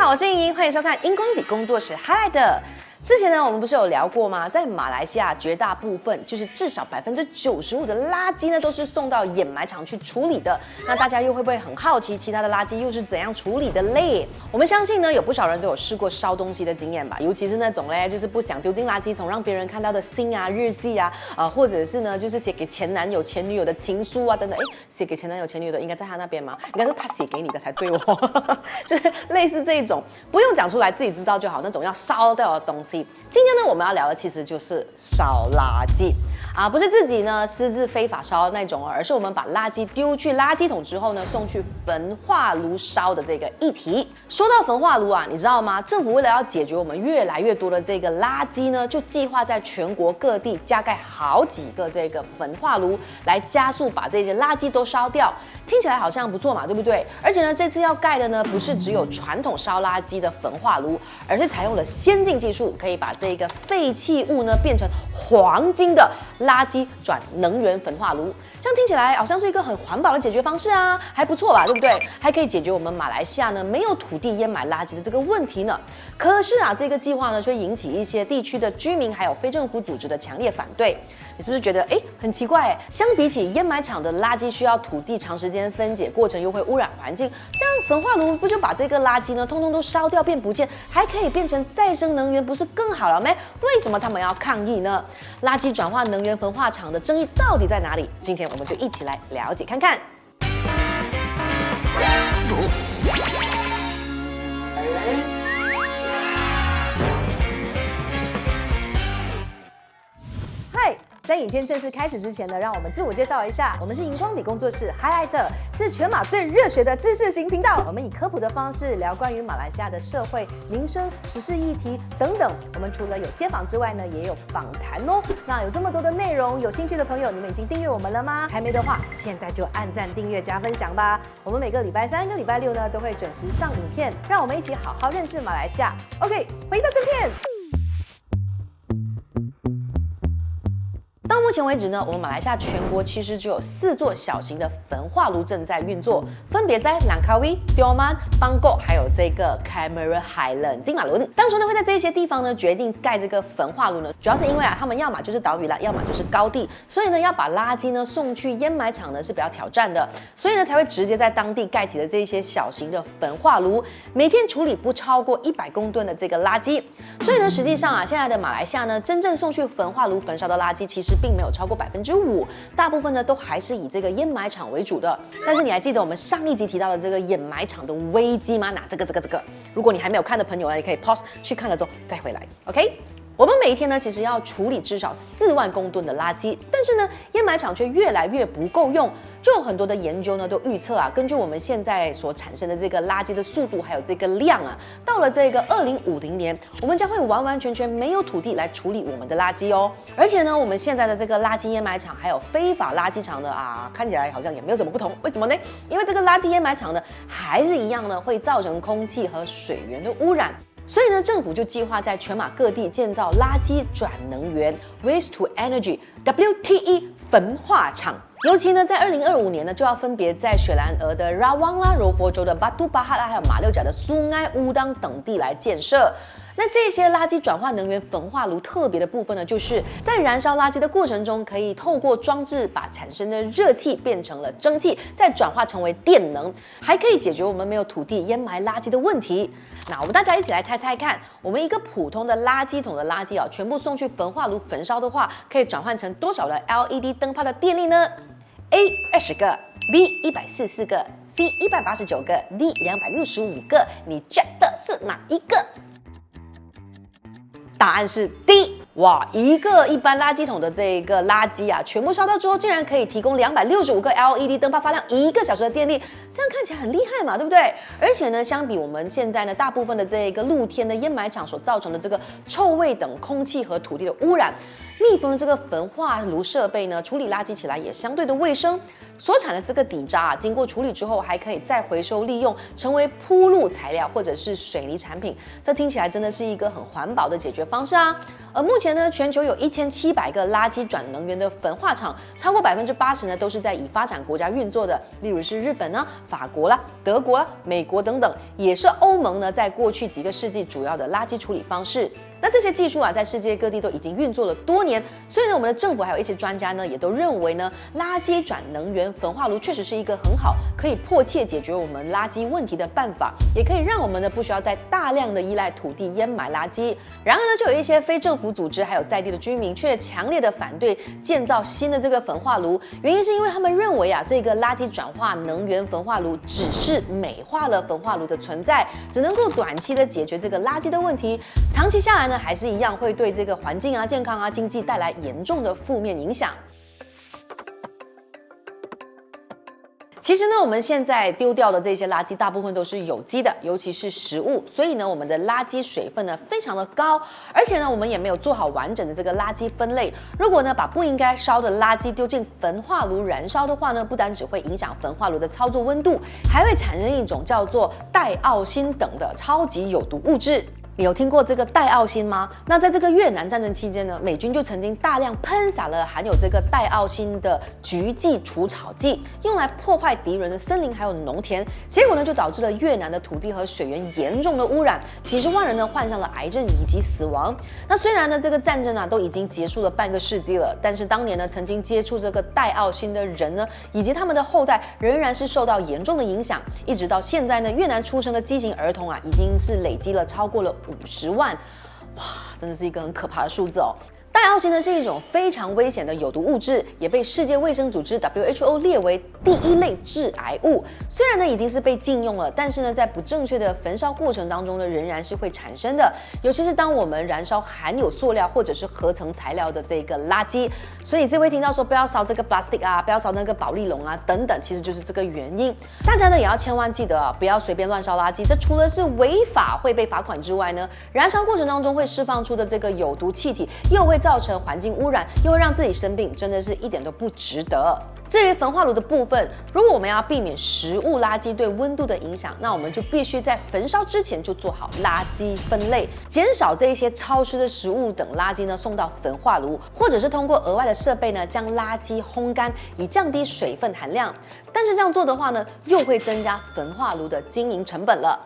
好，我是莹莹，欢迎收看荧光笔工作室 Highlight。之前呢，我们不是有聊过吗？在马来西亚，绝大部分就是至少95%的垃圾呢，都是送到掩埋场去处理的。那大家又会不会很好奇，其他的垃圾又是怎样处理的嘞？我们相信呢，有不少人都有试过烧东西的经验吧，尤其是那种嘞，就是不想丢进垃圾桶让别人看到的信啊、日记啊，或者是呢，就是写给前男友、前女友的情书啊等等。写给前男友、前女友的应该在他那边吗？应该是他写给你的才对哦，就是类似这种，不用讲出来，自己知道就好那种要烧掉的东西。今天呢，我们要聊的其实就是烧垃圾啊，不是自己呢私自非法烧那种，而是我们把垃圾丢去垃圾桶之后呢，送去焚化炉烧的这个议题。说到焚化炉啊，你知道吗？政府为了要解决我们越来越多的这个垃圾呢，就计划在全国各地加盖好几个这个焚化炉，来加速把这些垃圾都烧掉。听起来好像不错嘛，对不对？而且呢，这次要盖的呢，不是只有传统烧垃圾的焚化炉，而是采用了先进技术，可以把这个废弃物呢变成黄金的垃圾转能源焚化炉。这样听起来好像是一个很环保的解决方式啊，还不错吧，对不对？还可以解决我们马来西亚呢没有土地掩埋垃圾的这个问题呢。可是啊，这个计划呢却引起一些地区的居民还有非政府组织的强烈反对。你是不是觉得很奇怪？相比起掩埋场的垃圾需要土地长时间分解，过程又会污染环境，这样焚化炉不就把这个垃圾呢通通都烧掉变不见，还可以变成再生能源，不是更好了没？为什么他们要抗议呢？垃圾转化能源焚化厂的争议到底在哪里？今天我们就一起来了解看看。在影片正式开始之前呢，让我们自我介绍一下，我们是荧光笔工作室 Highlight， 是全马最热血的知识型频道。我们以科普的方式聊关于马来西亚的社会、民生、时事议题等等。我们除了有街访之外呢，也有访谈哦。那有这么多的内容，有兴趣的朋友，你们已经订阅我们了吗？还没的话，现在就按赞、订阅、加分享吧。我们每个礼拜3跟礼拜6呢，都会准时上影片，让我们一起好好认识马来西亚。OK， 回到正片。到目前为止呢，我们马来西亚全国其实只有4座小型的焚化炉正在运作，分别在兰卡威、Tioman、Bangkok，还有这个 Cameron Highland 金马伦。当初呢会在这些地方呢决定盖这个焚化炉呢，主要是因为他们要么就是岛屿啦，要么就是高地，所以呢要把垃圾呢送去掩埋场呢是比较挑战的，所以呢才会直接在当地盖起了这些小型的焚化炉，每天处理不超过100公吨的这个垃圾。所以呢实际上啊，现在的马来西亚呢真正送去焚化炉焚烧的垃圾其实并没有超过5%，大部分呢都还是以这个掩埋场为主的。但是你还记得我们上一集提到的这个掩埋场的危机吗？那这个，如果你还没有看的朋友呢，也可以 pause 去看了之后再回来 ，OK？ 我们每一天呢，其实要处理至少4万公吨的垃圾，但是呢，掩埋场却越来越不够用。就有很多的研究呢，都预测啊，根据我们现在所产生的这个垃圾的速度还有这个量啊，到了这个2050年，我们将会完完全全没有土地来处理我们的垃圾哦。而且呢，我们现在的这个垃圾掩埋场还有非法垃圾场呢看起来好像也没有什么不同。为什么呢？因为这个垃圾掩埋场呢，还是一样呢，会造成空气和水源的污染。所以呢，政府就计划在全马各地建造垃圾转能源 （Waste to Energy WTE） 焚化厂。尤其呢，在2025年呢，就要分别在雪兰莪的 Rawang 啦、柔佛州的 Batu Pahat 啦，还有马六甲的苏埃乌当等地来建设。那这些垃圾转化能源焚化炉特别的部分呢，就是在燃烧垃圾的过程中，可以透过装置把产生的热气变成了蒸汽，再转化成为电能，还可以解决我们没有土地掩埋垃圾的问题。那我们大家一起来猜猜看，我们一个普通的垃圾桶的垃圾全部送去焚化炉焚烧的话，可以转换成多少的 LED 灯泡的电力呢？A 20个 ，B 144个 ，C 189个 ，D 265个，你觉得是哪一个？答案是 D。哇，一个一般垃圾桶的这个垃圾全部烧掉之后，竟然可以提供265个 LED 灯泡发亮1个小时的电力，这样看起来很厉害嘛，对不对？而且呢，相比我们现在呢，大部分的这个露天的掩埋场所造成的这个臭味等空气和土地的污染，密封的这个焚化炉设备呢，处理垃圾起来也相对的卫生。所产的这个底渣啊，经过处理之后还可以再回收利用，成为铺路材料或者是水泥产品。这听起来真的是一个很环保的解决方式啊。而目前呢，全球有1700个垃圾转能源的焚化厂，超过80%呢都是在已发展国家运作的，例如是日本呢、法国啦、德国啦、美国等等，也是欧盟呢在过去几个世纪主要的垃圾处理方式。那这些技术啊，在世界各地都已经运作了多年，所以呢，我们的政府还有一些专家呢，也都认为呢，垃圾转能源焚化炉确实是一个很好可以迫切解决我们垃圾问题的办法，也可以让我们呢不需要再大量的依赖土地掩埋垃圾。然而呢，就有一些非政府组织还有在地的居民却强烈的反对建造新的这个焚化炉，原因是因为他们认为啊，这个垃圾转化能源焚化炉只是美化了焚化炉的存在，只能够短期的解决这个垃圾的问题，长期下来呢，还是一样会对这个环境啊、健康啊、经济带来严重的负面影响。其实呢，我们现在丢掉的这些垃圾大部分都是有机的，尤其是食物，所以呢，我们的垃圾水分呢非常的高，而且呢，我们也没有做好完整的这个垃圾分类。如果呢把不应该烧的垃圾丢进焚化炉燃烧的话呢，不单只会影响焚化炉的操作温度，还会产生一种叫做戴奥辛等的超级有毒物质。你有听过这个戴奥辛吗？那在这个越南战争期间呢，美军就曾经大量喷洒了含有这个戴奥辛的菊剂除草剂，用来破坏敌人的森林还有农田，结果呢就导致了越南的土地和水源严重的污染，几十万人呢患上了癌症以及死亡。那虽然呢这个战争啊都已经结束了半个世纪了，但是当年呢曾经接触这个戴奥辛的人呢，以及他们的后代仍然是受到严重的影响，一直到现在呢，越南出生的畸形儿童啊已经是累积了超过了50万，哇，真的是一个很可怕的数字哦。戴奥辛呢是一种非常危险的有毒物质，也被世界卫生组织 WHO 列为第1类致癌物。虽然呢已经是被禁用了，但是呢在不正确的焚烧过程当中呢，仍然是会产生的。尤其是当我们燃烧含有塑料或者是合成材料的这个垃圾，所以这位听到说不要烧这个 plastic 啊，不要烧那个保丽龙啊等等，其实就是这个原因。大家呢也要千万记得啊，不要随便乱烧垃圾。这除了是违法会被罚款之外呢，燃烧过程当中会释放出的这个有毒气体，又会造成环境污染，又会让自己生病，真的是一点都不值得。至于焚化炉的部分，如果我们要避免食物垃圾对温度的影响，那我们就必须在焚烧之前就做好垃圾分类，减少这一些超湿的食物等垃圾呢送到焚化炉，或者是通过额外的设备呢将垃圾烘干，以降低水分含量。但是这样做的话呢，又会增加焚化炉的经营成本了。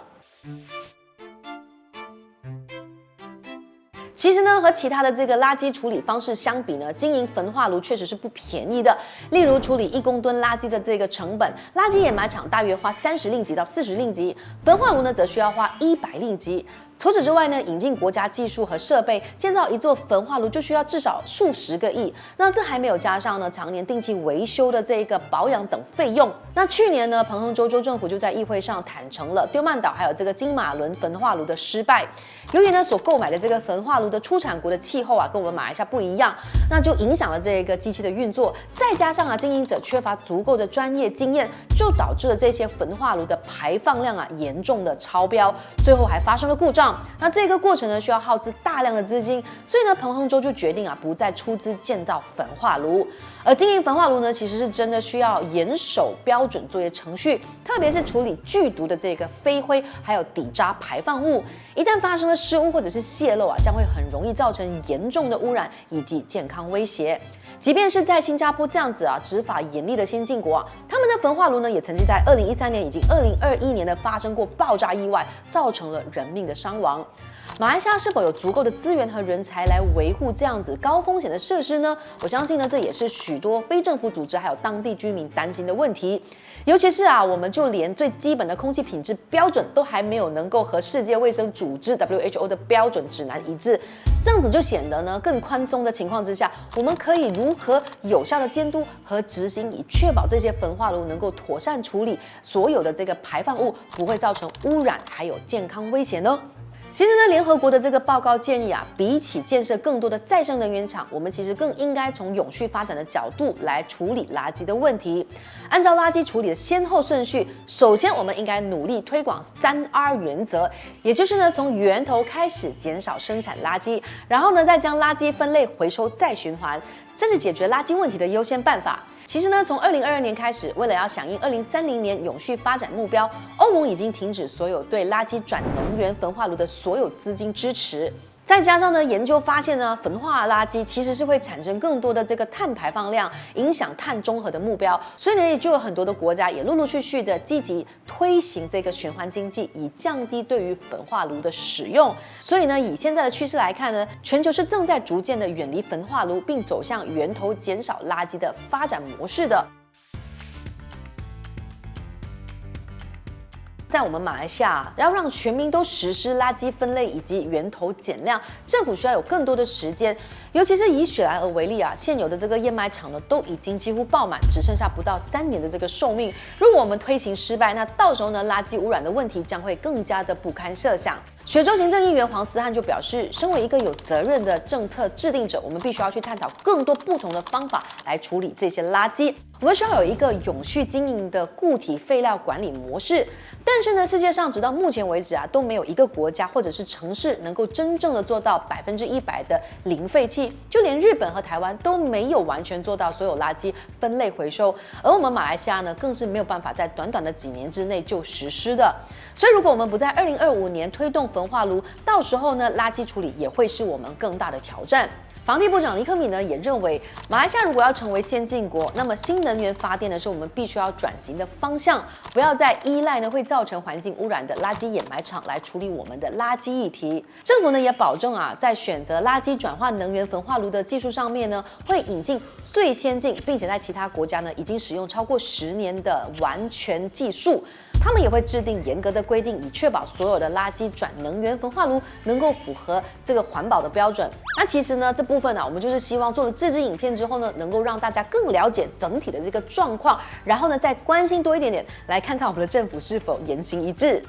其实呢，和其他的这个垃圾处理方式相比呢，经营焚化炉确实是不便宜的。例如处理1公吨垃圾的这个成本，垃圾掩埋场大约花30令吉到40令吉，焚化炉呢则需要花100令吉。除此之外呢，引进国家技术和设备，建造一座焚化炉就需要至少数十个亿。那这还没有加上呢常年定期维修的这个保养等费用。那去年呢，彭亨州州政府就在议会上坦诚了丢曼岛还有这个金马伦焚化炉的失败。由于呢所购买的这个焚化炉的出产国的气候啊跟我们马来西亚不一样，那就影响了这个机器的运作。再加上啊经营者缺乏足够的专业经验，就导致了这些焚化炉的排放量啊严重的超标，最后还发生了故障。那这个过程呢，需要耗资大量的资金，所以呢，彭亨州就决定啊，不再出资建造焚化炉。而经营焚化炉呢，其实是真的需要严守标准作业程序，特别是处理剧毒的这个飞灰还有底渣排放物，一旦发生了失误或者是泄漏啊，将会很容易造成严重的污染以及健康威胁。即便是在新加坡这样子啊执法严厉的先进国啊，他们的焚化炉呢也曾经在2013年以及2021年呢发生过爆炸意外，造成了人命的伤亡。马来西亚是否有足够的资源和人才来维护这样子高风险的设施呢？我相信呢，这也是许多非政府组织还有当地居民担心的问题。尤其是啊，我们就连最基本的空气品质标准都还没有能够和世界卫生组织 WHO 的标准指南一致，这样子就显得呢更宽松的情况之下，我们可以如何有效的监督和执行，以确保这些焚化炉能够妥善处理所有的这个排放物，不会造成污染还有健康威胁呢？其实呢，联合国的这个报告建议啊，比起建设更多的再生能源厂，我们其实更应该从永续发展的角度来处理垃圾的问题。按照垃圾处理的先后顺序，首先我们应该努力推广3R 原则，也就是呢，从源头开始减少生产垃圾，然后呢，再将垃圾分类回收再循环，这是解决垃圾问题的优先办法。其实呢，从2022年开始，为了要响应2030年永续发展目标，欧盟已经停止所有对垃圾转能源焚化炉的所有资金支持。再加上呢，研究发现呢，焚化垃圾其实是会产生更多的这个碳排放量，影响碳中和的目标。所以呢，也就有很多的国家也陆陆续续的积极推行这个循环经济，以降低对于焚化炉的使用。所以呢，以现在的趋势来看呢，全球是正在逐渐的远离焚化炉，并走向源头减少垃圾的发展模式的。在我们马来西亚，要让全民都实施垃圾分类以及源头减量，政府需要有更多的时间。尤其是以雪兰莪为例啊，现有的这个燕麦厂呢，都已经几乎爆满，只剩下不到3年的这个寿命。如果我们推行失败，那到时候呢，垃圾污染的问题将会更加的不堪设想。雪州行政议员黄思翰就表示，身为一个有责任的政策制定者，我们必须要去探讨更多不同的方法来处理这些垃圾。我们需要有一个永续经营的固体废料管理模式。但是呢，世界上直到目前为止啊，都没有一个国家或者是城市能够真正的做到100%的零废弃，就连日本和台湾都没有完全做到所有垃圾分类回收，而我们马来西亚呢，更是没有办法在短短的几年之内就实施的。所以，如果我们不在2025年推动焚化炉，到时候呢，垃圾处理也会是我们更大的挑战。房地部长尼克米呢也认为，马来西亚如果要成为先进国，那么新能源发电呢是我们必须要转型的方向，不要再依赖呢会造成环境污染的垃圾掩埋场来处理我们的垃圾议题。政府呢也保证啊，在选择垃圾转换能源焚化炉的技术上面呢，会引进最先进，并且在其他国家呢已经使用超过10年的完全技术。他们也会制定严格的规定，以确保所有的垃圾转能源焚化炉能够符合这个环保的标准。那其实呢，这部分呢，我们就是希望做了这支影片之后呢，能够让大家更了解整体的这个状况，然后呢，再关心多一点点，来看看我们的政府是否言行一致。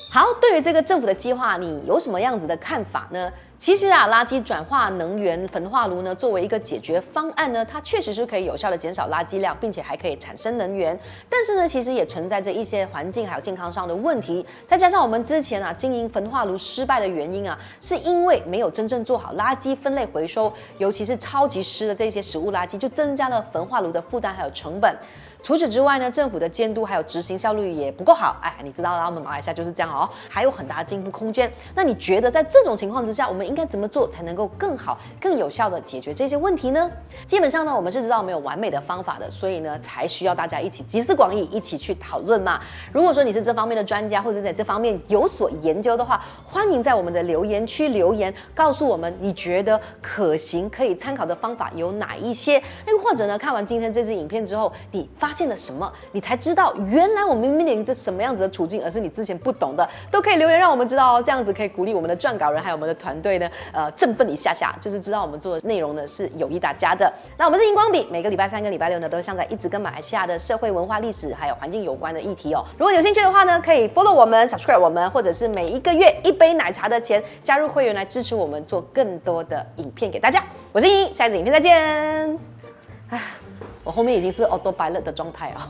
好，对于这个政府的计划，你有什么样子的看法呢？其实啊，垃圾转化能源焚化炉呢，作为一个解决方案呢，它确实是可以有效的减少垃圾量，并且还可以产生能源。但是呢，其实也存在着一些环境还有健康上的问题。再加上我们之前啊经营焚化炉失败的原因啊，是因为没有真正做好垃圾分类回收，尤其是超级湿的这些食物垃圾，就增加了焚化炉的负担还有成本。除此之外呢，政府的监督还有执行效率也不够好。哎，你知道啦，我们马来西亚就是这样哦，还有很大的进步空间。那你觉得在这种情况之下，我们应该怎么做才能够更好、更有效的解决这些问题呢？基本上呢，我们是知道没有完美的方法的，所以呢，才需要大家一起集思广益，一起去讨论嘛。如果说你是这方面的专家，或者在这方面有所研究的话，欢迎在我们的留言区留言，告诉我们你觉得可行、可以参考的方法有哪一些？又或者呢，看完今天这支影片之后，你发现了什么？你才知道原来我们面临着什么样子的处境，而是你之前不懂的，都可以留言让我们知道哦。这样子可以鼓励我们的撰稿人还有我们的团队呢，振奋一下下，就是知道我们做的内容呢是有益大家的。那我们是荧光笔，每个礼拜3跟礼拜6呢都上载一直跟马来西亚的社会文化、历史还有环境有关的议题哦。如果有兴趣的话呢，可以 follow 我们 ，subscribe 我们，或者是每一个月1杯奶茶的钱加入会员来支持我们做更多的影片给大家。我是莹莹，下一支影片再见。我后面已经是 autopilot 的状态啊。